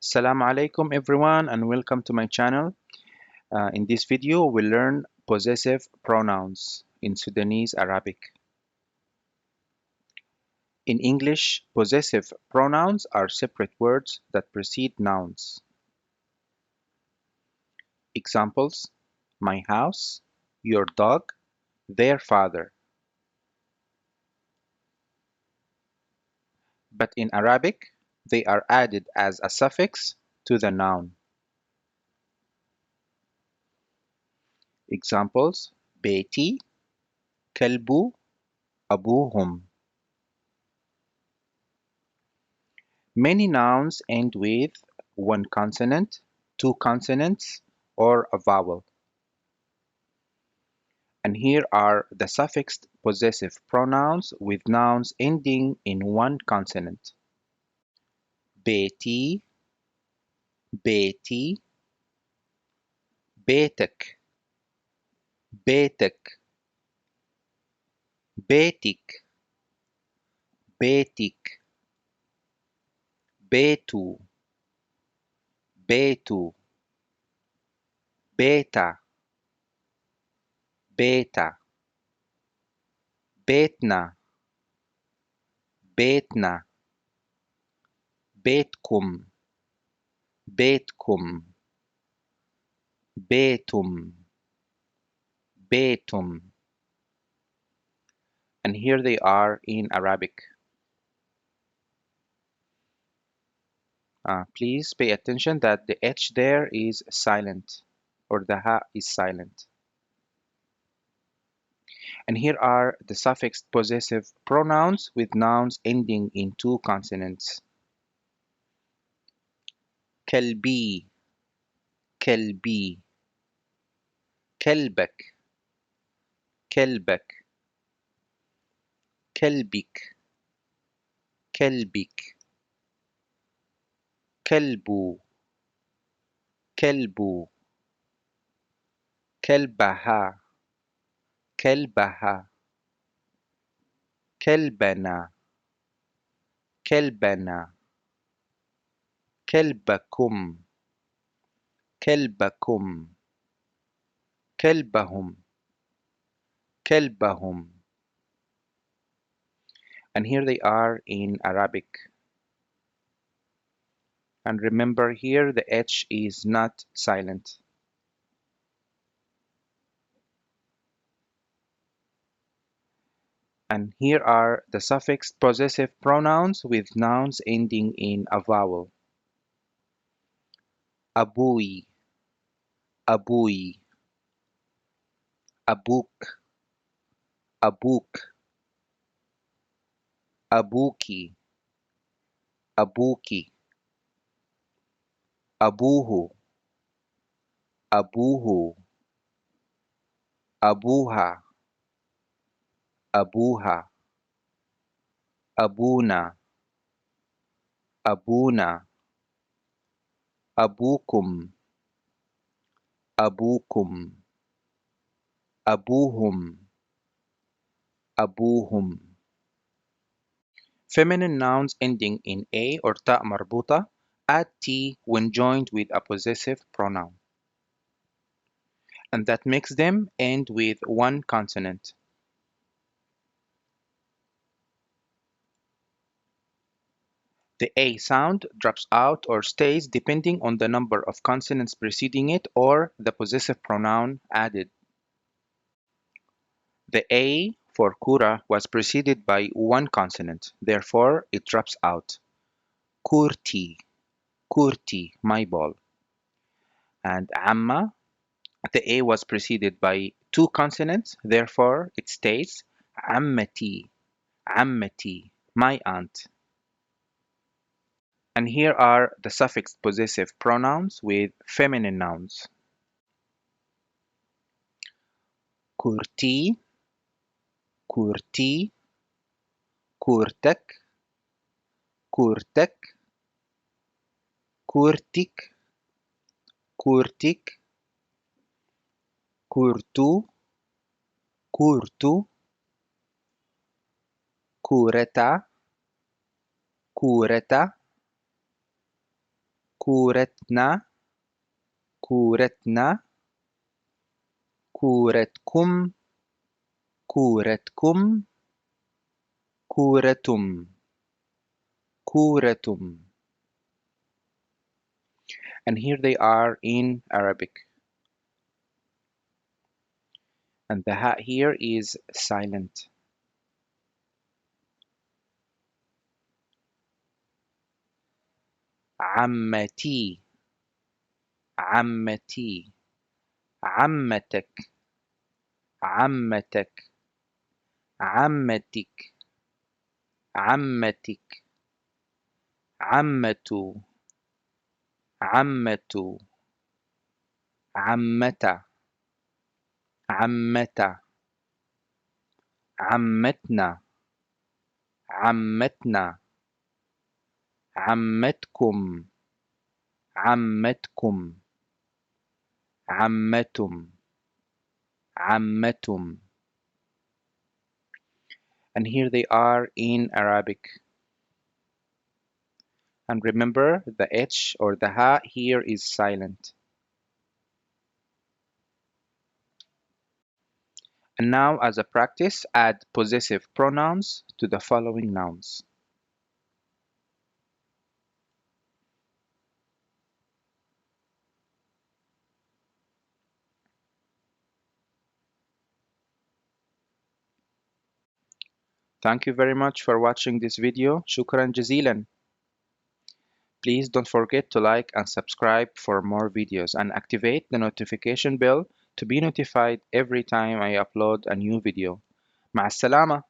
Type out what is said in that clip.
Assalamu alaikum everyone and welcome to my channel. In this video we'll learn possessive pronouns in Sudanese Arabic. In English, possessive pronouns are separate words that precede nouns. Examples: my house, your dog, their father. But in Arabic, they are added as a suffix to the noun. Examples: بيتي, كلب, أبوهم. Many nouns end with one consonant, two consonants, or a vowel. And here are the suffixed possessive pronouns with nouns ending in one consonant. بيتي, بيتي, بيتك, بيتك, بيتك, بيتك, بيتو, بيتو, بيتا, بيتا, بيتنا, بيتنا, بيتكم, بيتكم, بيتم, بيتم. And here they are in Arabic. Please pay attention that the H there is silent, or the Ha is silent. And here are the suffixed possessive pronouns with nouns ending in two consonants. كلبي, كلبي, كلبك, كلبك, كلبك, كلبك, كلبو, كلبو, كلبها, كلبها, كلبنا, كلبنا, كلبكم, كلبكم, كلبهم, كلبهم. And here they are in Arabic. And remember here the H is not silent. And here are the suffixed possessive pronouns with nouns ending in a vowel. Abui, abui, abuk, abuk, abuki, abuki, abuhu, abuhu, abuha, abuha, abuna, abuna, abukum, abukum, abuhum, abuhum. Feminine nouns ending in a or ta marbuta add t when joined with a possessive pronoun, and that makes them end with one consonant. The a sound drops out or stays depending on the number of consonants preceding it or the possessive pronoun added. The a for kura was preceded by one consonant, therefore it drops out. Kurti, kurti, my ball. And amma, the a was preceded by two consonants, therefore it stays. Ammati, ammati, my aunt. And here are the suffixed possessive pronouns with feminine nouns. Kurti, kurti, kurtek, kurtek, kurtik, kurtik, kurtu, kurtu, kureta, kureta, كورتنا كورتنا كورتكم كورتكم كورتم كورتم. And here they are in Arabic. And the ha here is silent. عمتي عمتي عمتك عمتك عمتك عمتك عمتو عمتو عمتا عمتا عمتنا عمتنا عمتكم عمتكم عمتم عمتم. And here they are in Arabic. And remember, the H or the Ha here is silent. And now, as a practice, add possessive pronouns to the following nouns. Thank you very much for watching this video. Shukran jazilan. Please don't forget to like and subscribe for more videos and activate the notification bell to be notified every time I upload a new video. مع السلامة.